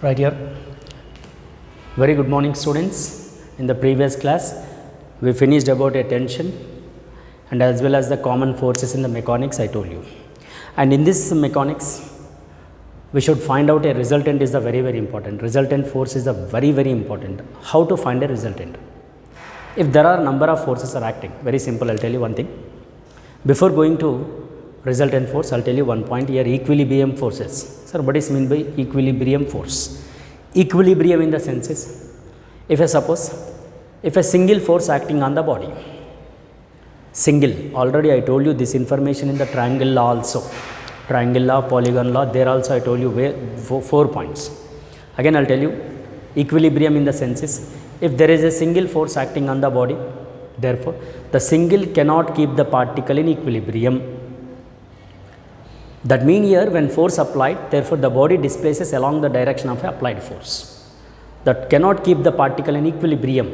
Right here. Very good morning, students. In the previous class we finished about a tension and as well as the common forces in the mechanics I told you, and in this mechanics we should find out a resultant is the very important. Resultant force is the very important. How to find a resultant? If there are number of forces are acting, very simple. I'll tell you one thing. Before going to resultant force, I'll tell you one point here. Equilibrium forces. Sir, what is meant by equilibrium force? Equilibrium in the sense is, if a single force acting on the body, single, already I told you this information in the triangle law also, triangle law, polygon law, there also I told you where 4 points. Again I'll tell you, equilibrium in the sense is, if there is a single force acting on the body, therefore the single cannot keep the particle in equilibrium. That means here when force applied, therefore the body displaces along the direction of applied force. That cannot keep the particle in equilibrium,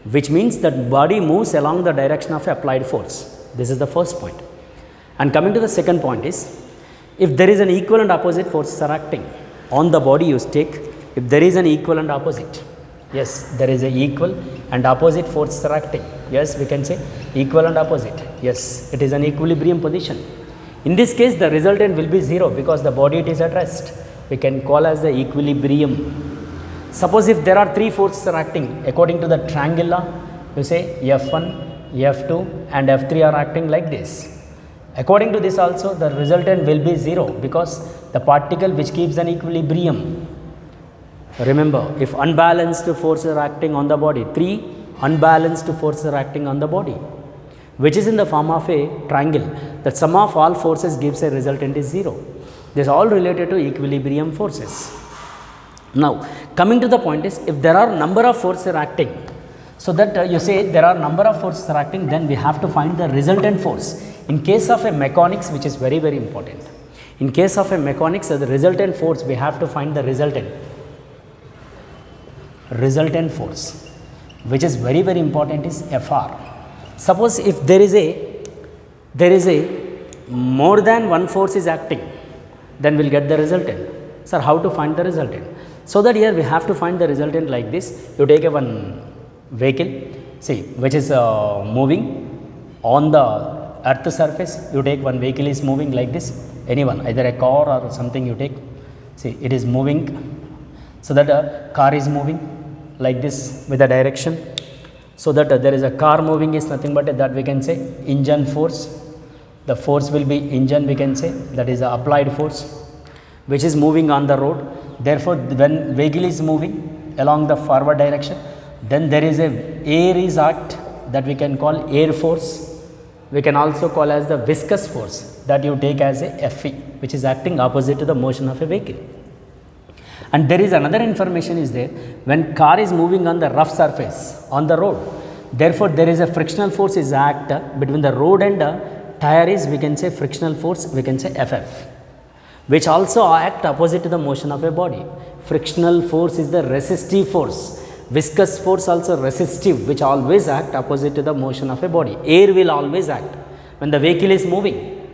which means that body moves along the direction of applied force. This is the first point. And coming to the second point is, if there is an equal and opposite forces are acting on the body, you take, if there is an equal and opposite, yes, there is a equal and opposite forces are acting, yes, we can say equal and opposite, yes, it is an equilibrium position. In this case the resultant will be 0 because the body it is at rest, we can call as the equilibrium. Suppose if there are 3 forces are acting according to the triangle law, you say F1, F2 and F3 are acting like this. According to this also the resultant will be 0 because the particle which keeps an equilibrium. Remember, if unbalanced forces are acting on the body, 3 unbalanced forces are acting on the body, which is in the form of a triangle, the sum of all forces gives a resultant is 0. This is all related to equilibrium forces. Now coming to the point is, if there are number of forces are acting, so that you say there are number of forces are acting, then we have to find the resultant force. In case of a mechanics, which is very important, in case of a mechanics, the resultant force we have to find the resultant force, which is very important, is Fr. Suppose if there is a more than one force is acting, then we'll get the resultant. Sir, how to find the resultant? So that here we have to find the resultant like this. You take a one vehicle, see, which is moving on the earth surface. You take one vehicle is moving like this, anyone, either a car or something you take, see, it is moving, so that a car is moving like this with a direction, so that there is a car moving is nothing but that we can say engine force. The force will be engine, we can say, that is the applied force which is moving on the road. Therefore when vehicle is moving along the forward direction, then there is a air is act, that we can call air force. We can also call as the viscous force, that you take as a Fe, which is acting opposite to the motion of a vehicle. And there is another information is there, when car is moving on the rough surface on the road, therefore there is a frictional force is act between the road and tire is, we can say, frictional force, we can say Ff, which also act opposite to the motion of a body. Frictional force is the resistive force, viscous force also resistive, which always act opposite to the motion of a body. Air will always act when the vehicle is moving,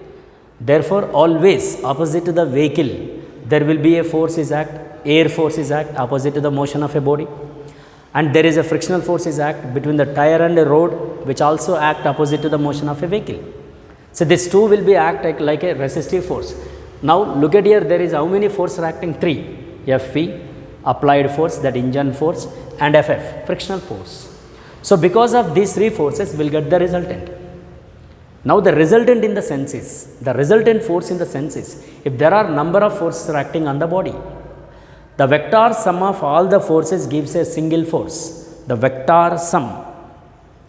therefore always opposite to the vehicle there will be a force is act, air force is act opposite to the motion of a body, and there is a frictional force is act between the tire and the road, which also act opposite to the motion of a vehicle. So these two will be act like a resistive force. Now look at here, there is how many forces are acting? 3. Fe, applied force, that engine force, and Ff, frictional force. So because of these 3 forces we will get the resultant. Now the resultant in the sense is, the resultant force in the sense is, if there are number of forces are acting on the body, the vector sum of all the forces gives a single force. The vector sum.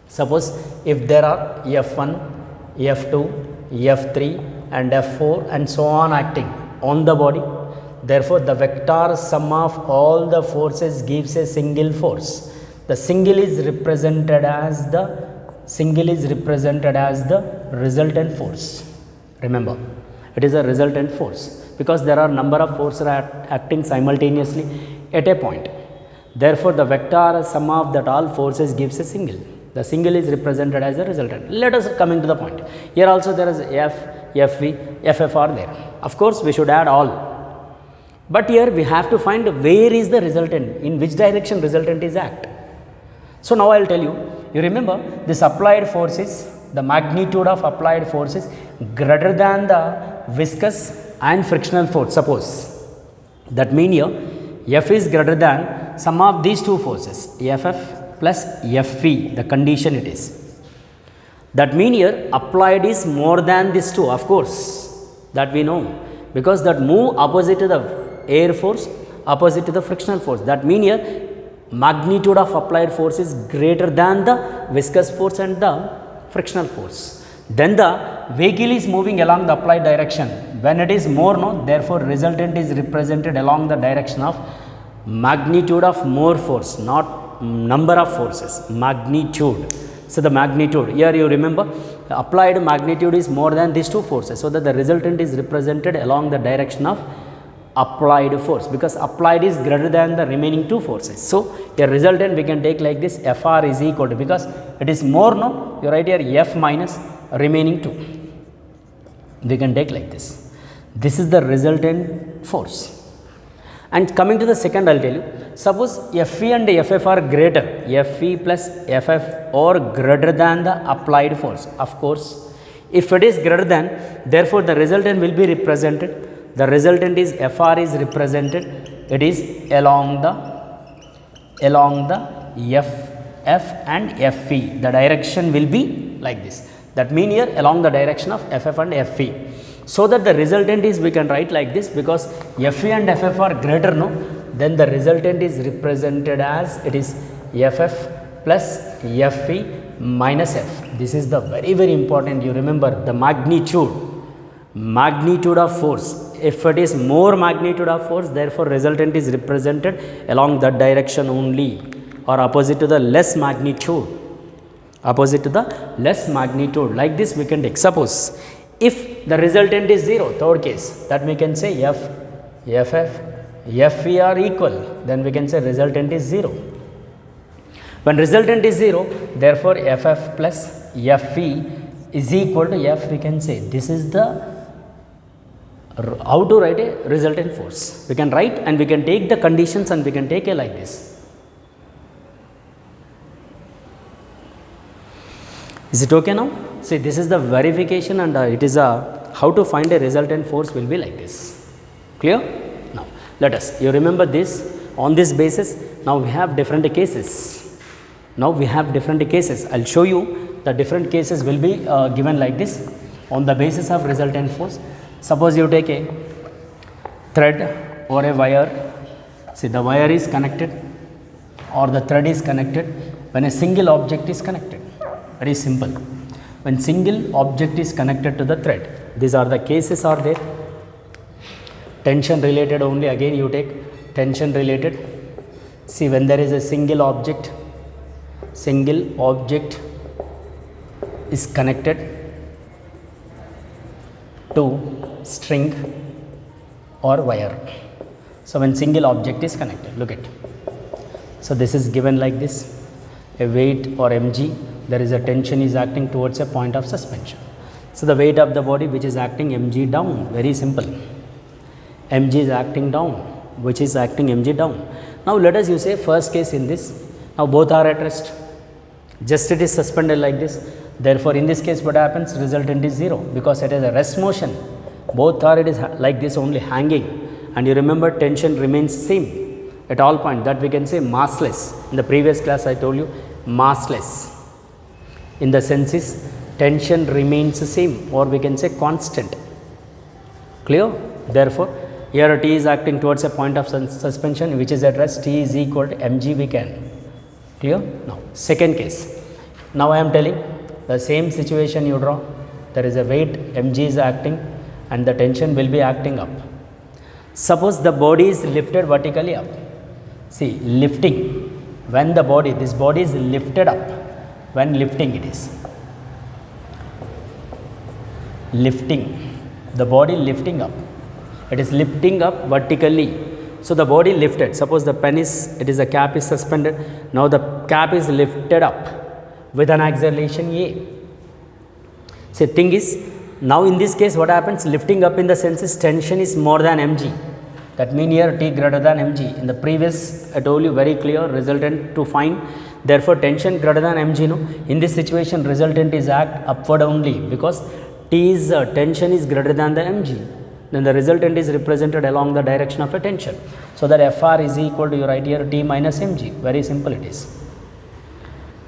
Suppose if there are F1, F2, F3 and F4 and so on acting on the body, therefore the vector sum of all the forces gives a single force. The single is represented as the resultant force. Remember, it is a resultant force because there are number of forces acting simultaneously at a point. Therefore the vector sum of that all forces gives a single. The single is represented as a resultant. Let us coming to the point. Here also there is F, Fv, Ff are there. Of course we should add all. But here we have to find where is the resultant, in which direction resultant is act. So now I will tell you, you remember this applied force is, the magnitude of applied force is greater than the viscous and frictional force, suppose. That mean here F is greater than sum of these two forces, FF plus FV, the condition it is. That mean here applied is more than these two, of course, that we know, because that move opposite to the air force, opposite to the frictional force. That mean here magnitude of applied force is greater than the viscous force and the frictional force. Then the vehicle is moving along the applied direction. When it is more, no, therefore resultant is represented along the direction of magnitude of more force, not number of forces, magnitude. So the magnitude, here you remember applied magnitude is more than these two forces, so that the resultant is represented along the direction of applied force, because applied is greater than the remaining two forces. So a resultant we can take like this, Fr is equal to, because it is more, no, you write here F minus remaining 2, we can take like this. This is the resultant force. And coming to the second, I will tell you, suppose Fe and Ff are greater, Fe plus Ff or greater than the applied force. Of course, if it is greater than, therefore the resultant will be represented. The resultant is Fr is represented, it is along the Ff and Fe. The direction will be like this. That mean here along the direction of Ff and Fe. So that the resultant is, we can write like this, because Fe and Ff are greater, no, then the resultant is represented as it is Ff plus Fe minus F. This is the very, very important, you remember the magnitude of force. If it is more magnitude of force, therefore resultant is represented along that direction only, or opposite to the less magnitude, like this we can take. Suppose if the resultant is 0, third case, that we can say F, Ff, Fe are equal, then we can say resultant is 0. When resultant is 0, therefore Ff plus Fe is equal to F, we can say. This is the how to write a resultant force. We can write and we can take the conditions and we can take a like this. Is it okay now? See, this is the verification, and it is a how to find a resultant force will be like this. Clear? Now let us, you remember this, on this basis now we have different cases. I will show you the different cases will be given like this on the basis of resultant force. Suppose you take a thread or a wire, see the wire is connected or the thread is connected when a single object is connected. Very simple. When single object is connected to the thread, these are the cases are there. Tension related only, again you take tension related. See, when there is a single object is connected to string or wire. So when single object is connected, look at. So this is given like this, a weight or mg, there is a tension is acting towards a point of suspension. So the weight of the body which is acting mg down, very simple. Mg is acting down, which is acting mg down. Now let us use a first case in this. Now both are at rest, just it is suspended like this. Therefore in this case what happens, resultant is 0, because it is a rest motion. Both are, it is like this only hanging, and you remember tension remains same at all point, that we can say massless. In the previous class I told you massless, in the sense is tension remains the same, or we can say constant. Clear? Therefore here T is acting towards a point of suspension which is at rest, T is equal to mg, we can. Clear? Now second case, now I am telling the same situation you draw, there is a weight mg is acting and the tension will be acting up. Suppose the body is lifted vertically up. See, lifting, when the body, this body is lifted up, when lifting it is lifting, the body lifting up, it is lifting up vertically. So the body lifted, suppose the pen is, it is a cap is suspended, now the cap is lifted up with an acceleration A. So thing is, now in this case what happens, lifting up in the sense is tension is more than mg, That means here T greater than mg. In the previous I told you very clear resultant to find. Therefore, tension greater than mg. No, in this situation resultant is act upward only because T's tension is greater than the mg. Then the resultant is represented along the direction of a tension. So that Fr is equal to, you write here T minus mg. Very simple it is.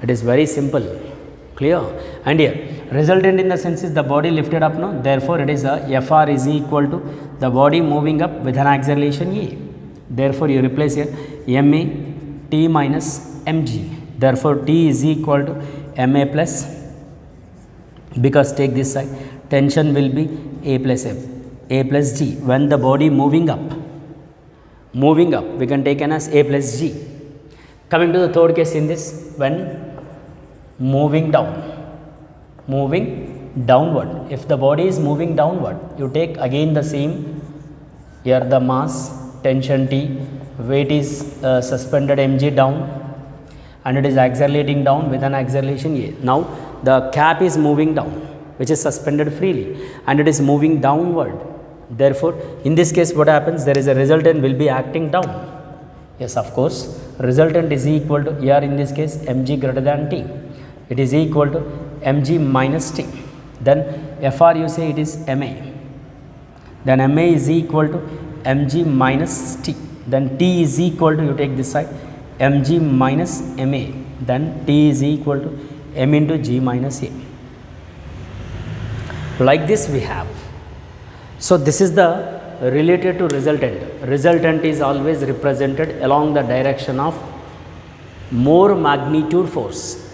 It is very simple. Clear? And here resultant in the sense is the body lifted up. No, therefore it is a Fr is equal to the body moving up with an acceleration A. Therefore you replace here ma T minus mg. Therefore T is equal to ma plus, because take this side, tension will be A plus f, A plus g. When the body moving up we can take an as A plus g. Coming to the third case in this, when moving downward, if the body is moving downward, you take again the same, here the mass, tension T, weight is suspended mg down and it is accelerating down with an acceleration A. Now the cap is moving down, which is suspended freely, and it is moving downward. Therefore, in this case what happens, there is a resultant will be acting down. Yes, of course, resultant is equal to, here in this case mg greater than T, it is equal to mg minus T. Then Fr you say it is ma, then ma is equal to mg minus T. Then T is equal to, you take this side, mg minus ma, then T is equal to m into g minus a. Like this we have. So this is the related to resultant. Resultant is always represented along the direction of more magnitude force,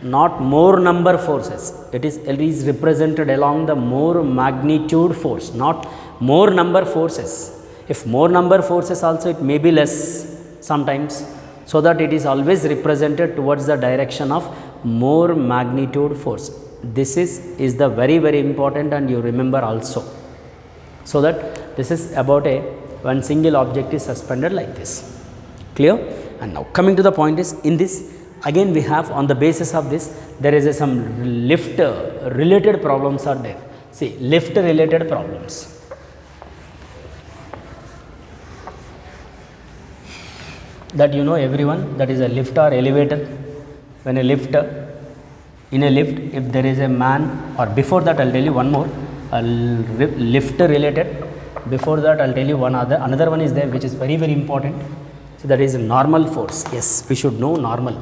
not more number forces. It is represented along the more magnitude force, not more number forces. If more number forces also, it may be less sometimes, so that it is always represented towards the direction of more magnitude force. This is the very important, and you remember also. So that this is about one single object is suspended like this. Clear? And now coming to the point is, in this again we have, on the basis of this, there is some lift related problems are there. See, lift related problems. That you know everyone, that is a lift or elevator. When a lift, in a lift, if there is a man, or before that I will tell you one more, lift related. Before that I will tell you another one is there, which is very important. So that is normal force. Yes, we should know normal.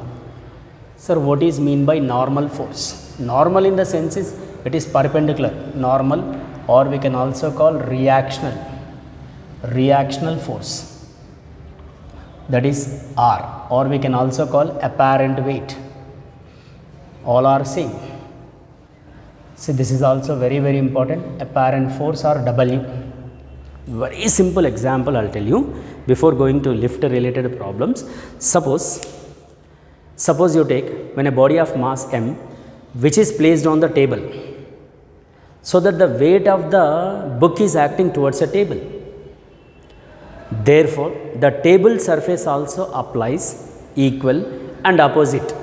Sir, what is mean by normal force? Normal in the sense is, it is perpendicular, normal, or we can also call reactional force, that is R, or we can also call apparent weight. All are same. See, this is also very important, apparent force or W. Very simple example I will tell you before going to lift related problems. Suppose you take, when a body of mass m, which is placed on the table, so that the weight of the book is acting towards a table. Therefore, the table surface also applies equal and opposite,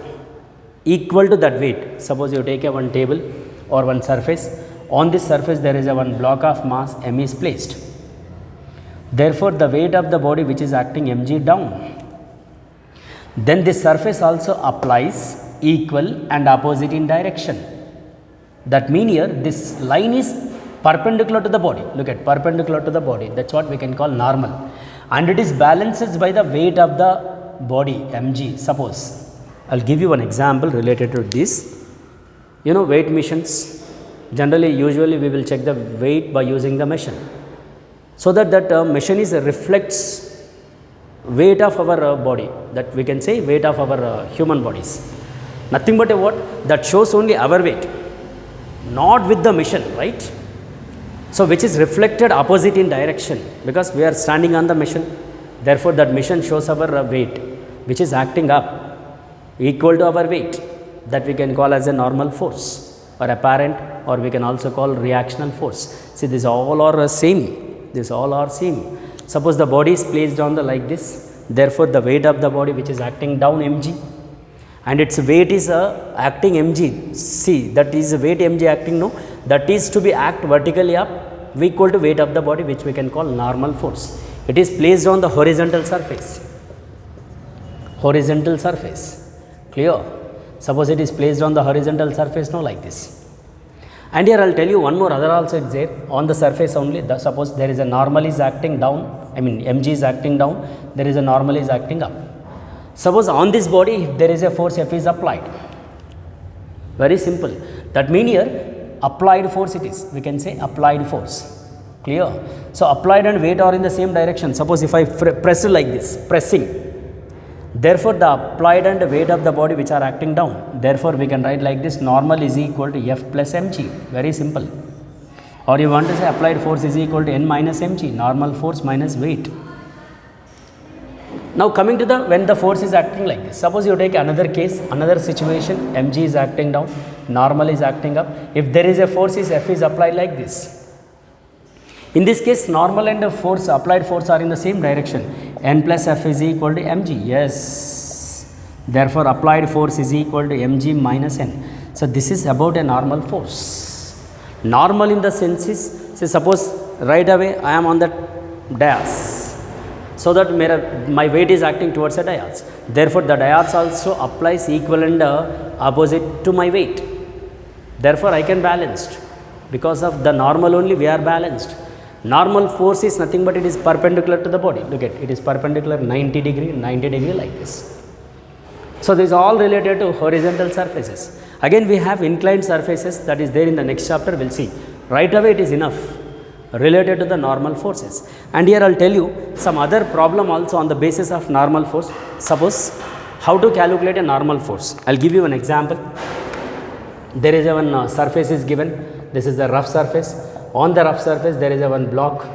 equal to that weight. Suppose you take a one table or one surface, on this surface there is a one block of mass m is placed. Therefore, the weight of the body which is acting mg down. Then this surface also applies equal and opposite in direction. That means here this line is perpendicular to the body. Look at, perpendicular to the body, that is what we can call normal, and it is balanced by the weight of the body mg. Suppose I will give you one example related to this. You know, weight machines, generally usually we will check the weight by using the machine, so that machine is reflects weight of our body, that we can say weight of our human bodies. Nothing but a what? That shows only our weight, not with the machine, right? So which is reflected opposite in direction, because we are standing on the machine. Therefore, that machine shows our weight, which is acting up equal to our weight, that we can call as a normal force or apparent, or we can also call reactional force. See, these all are same. These all are same. Suppose the body is placed on the like this, therefore the weight of the body which is acting down mg, and its weight is acting mg. See, that is weight mg acting, no, that is to be act vertically up, equal to weight of the body, which we can call normal force. It is placed on the horizontal surface. Horizontal surface. Clear? Suppose it is placed on the horizontal surface, no, like this. And here I will tell you one more other also is there on the surface only. Suppose there is a normal is acting down, I mean mg is acting down, there is a normal is acting up. Suppose on this body if there is a force F is applied. Very simple. That means here applied force it is. We can say applied force. Clear? So applied and weight are in the same direction. Suppose if I press it like this, pressing. Therefore, the applied and weight of the body which are acting down. Therefore, we can write like this, normal is equal to F plus mg. Very simple. Or you want to say applied force is equal to N minus mg, normal force minus weight. Now coming to the when the force is acting like this. Suppose you take another case, another situation, mg is acting down, normal is acting up. If there is a force is F is applied like this. In this case, normal and force, applied force are in the same direction. N plus F is equal to mg. Yes. Therefore, applied force is equal to mg minus N. So, this is about a normal force. Normal in the sense is, say suppose right away I am on the dais. So that my weight is acting towards the dais. Therefore, the dais also applies equal and opposite to my weight. Therefore, I can balance. Because of the normal only we are balanced. Normal force is nothing but it is perpendicular to the body. Look at it is perpendicular 90 degree like this. So, this is all related to horizontal surfaces. Again we have inclined surfaces that is there in the next chapter we will see. Right away it is enough related to the normal forces. And here I will tell you some other problem also on the basis of normal force. Suppose how to calculate a normal force. I will give you an example. There is a one surface is given. This is the rough surface. On the rough surface there is a one block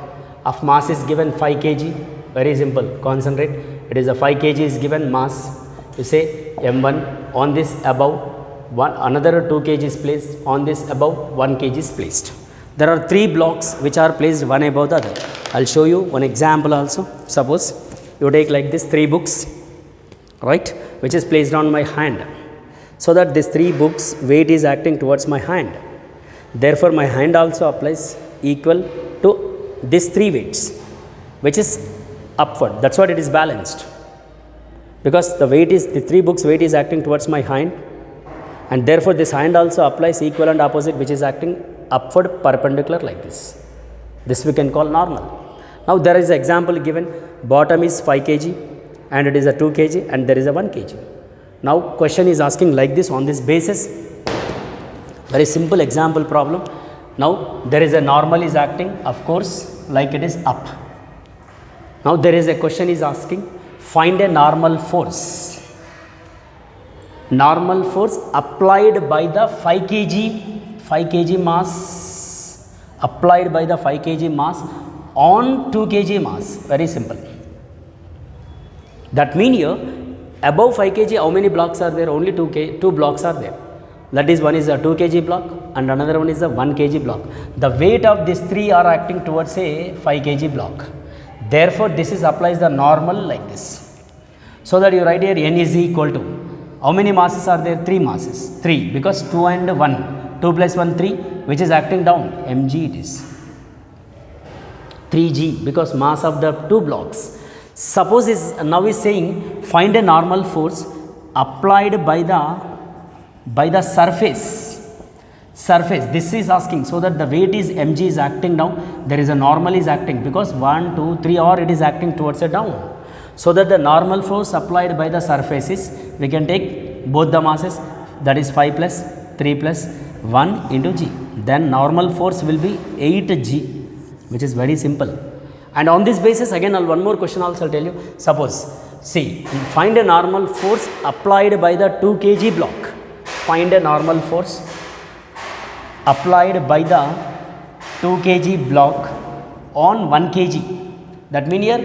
of mass is given 5 kg. Very simple, concentrate. It is a 5 kg is given mass. You say M1 on this above another 2 kg is placed, on this above 1 kg is placed. There are 3 blocks which are placed one above the other. I will show you one example also. Suppose you take like this 3 books, right, which is placed on my hand. So that this 3 books weight is acting towards my hand. Therefore, my hand also applies equal to these 3 weights, which is upward. That is what it is balanced. Because the weight is, the 3 books weight is acting towards my hand, and therefore, this hand also applies equal and opposite which is acting upward perpendicular like this. This we can call normal. Now, there is an example given, bottom is 5 kg and it is a 2 kg and there is a 1 kg. Now, question is asking like this on this basis, very simple example problem. Now, there is a normal is acting of course like it is up. Now, there is a question is asking, find a normal force. Normal force applied by the 5 kg mass, applied by the 5 kg mass on 2 kg mass. Very simple. That means here above 5 kg how many blocks are there? Only 2 blocks are there. That is, one is a 2 kg block and another one is a 1 kg block. The weight of these 3 are acting towards a 5 kg block. Therefore, this is applies the normal like this. So that you write here N is equal to, how many masses are there? 3 masses. 3 because 2 and 1. 2 plus 1 3 which is acting down, mg it is. 3g because mass of the 2 blocks. Suppose is now is saying find a normal force applied by the surface. This is asking, so that the weight is mg is acting down, there is a normal is acting because 1, 2, 3 or it is acting towards a down. So that the normal force applied by the surface is, we can take both the masses, that is 5 plus 3 plus 1 into g. Then normal force will be 8g, which is very simple. And on this basis again one more question also I'll tell you. Suppose, see, find a normal force applied by the 2 kg block. Find a normal force applied by the 2 kg block on 1 kg. That means here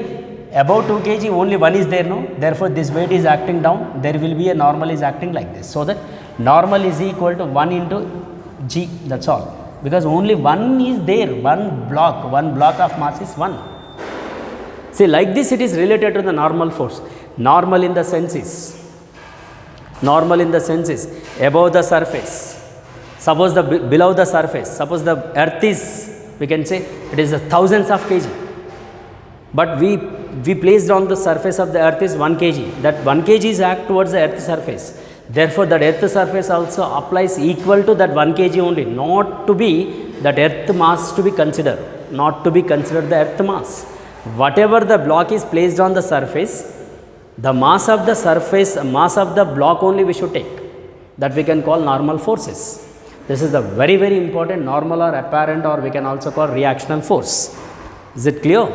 above 2 kg only 1 is there, no? Therefore, this weight is acting down, there will be a normal is acting like this. So that normal is equal to 1 into g, that is all. Because only 1 is there, one block of mass is 1. See, like this it is related to the normal force. Normal in the sense is above the surface. Suppose the below the surface, suppose the earth is, we can say it is a thousands of kg. but we placed on the surface of the earth is 1 kg. That 1 kg is act towards the earth surface. Therefore, that earth surface also applies equal to that 1 kg only, not to be that earth mass to be considered, not to be considered the earth mass. Whatever the block is placed on the surface, the mass of the surface, mass of the block only we should take. That we can call normal forces. This is the very, very important normal or apparent, or we can also call reactional force. Is it clear?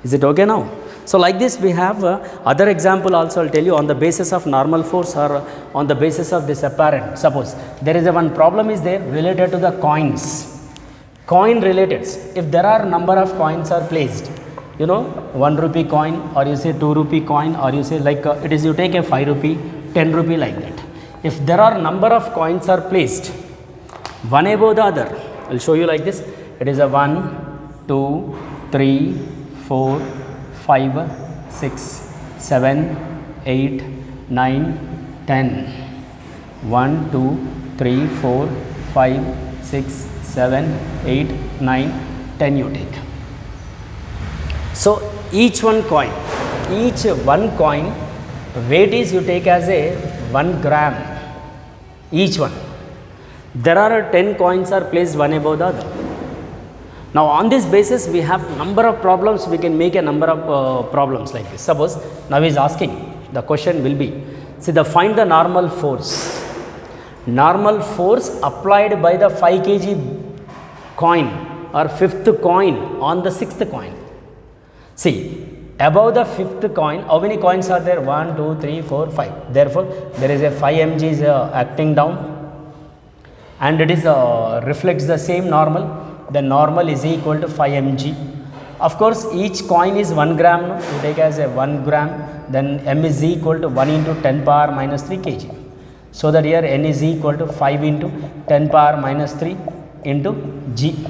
Is it okay now? So, like this we have other example also I will tell you on the basis of normal force or on the basis of this apparent. Suppose there is a one problem is there related to the coins. Coin related, if there are number of coins are placed, you know, 1 rupee coin, or you say 2 rupee coin, or you say like it is you take a 5 rupee, 10 rupee, like that. If there are number of coins are placed one above the other, I will show you like this. It is a 1, 2, 3, 4, 5, 6, 7, 8, 9, 10. 1, 2, 3, 4, 5, 6, 7, 8, 9, 10 you take. So, each one coin weight is you take as a 1 gram, each one. There are 10 coins are placed one above the other. Now, on this basis we have number of problems, we can make a number of problems like this. Suppose now he is asking, the question will be, see, find the normal force. Normal force applied by the 5 kg coin or 5th coin on the 6th coin. See, above the 5th coin, how many coins are there? 1, 2, 3, 4, 5. Therefore, there is a 5 mg is acting down, and it is reflects the same normal. The normal is equal to 5 mg. Of course, each coin is 1 gram. No? You take as a 1 gram, then m is equal to 1 into 10 power minus 3 kg. So that here n is equal to 5 into 10 power minus 3 into g.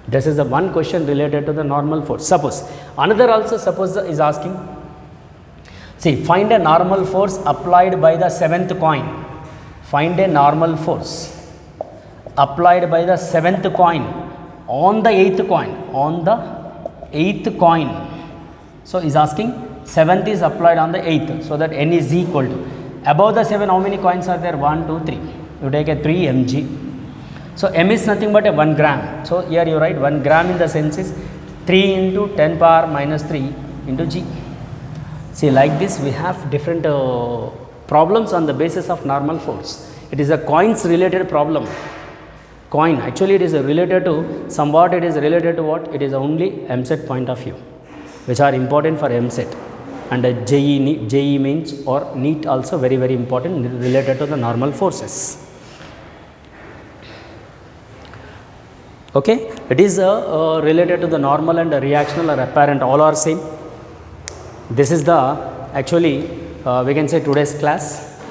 This is the one question related to the normal force. Suppose another also is asking, see, find a normal force applied by the 7th coin. Find a normal force applied by the 7th coin on the 8th coin, on the 8th coin. So, is asking 7th is applied on the 8th, so that n is equal to, above the 7 how many coins are there? 1, 2, 3. You take a 3 mg. So, m is nothing but a 1 gram. So, here you write 1 gram in the sense is 3 into 10 power minus 3 into g. See, like this we have different problems on the basis of normal force. It is a coins related problem. Coin, actually it is related to, somewhat it is related to what? It is only MSET point of view, which are important for MSET, and JEE means or NEET also very, very important related to the normal forces. Okay, it is related to the normal and the reactional or apparent, all are same. This is the actually we can say today's class,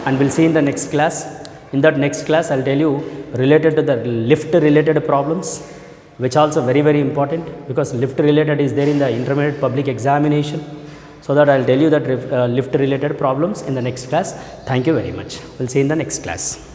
and we will see in the next class. In that next class I will tell you related to the lift related problems, which also very, very important, because lift related is there in the intermediate public examination. So that I will tell you that lift related problems in the next class. Thank you very much. We will see in the next class.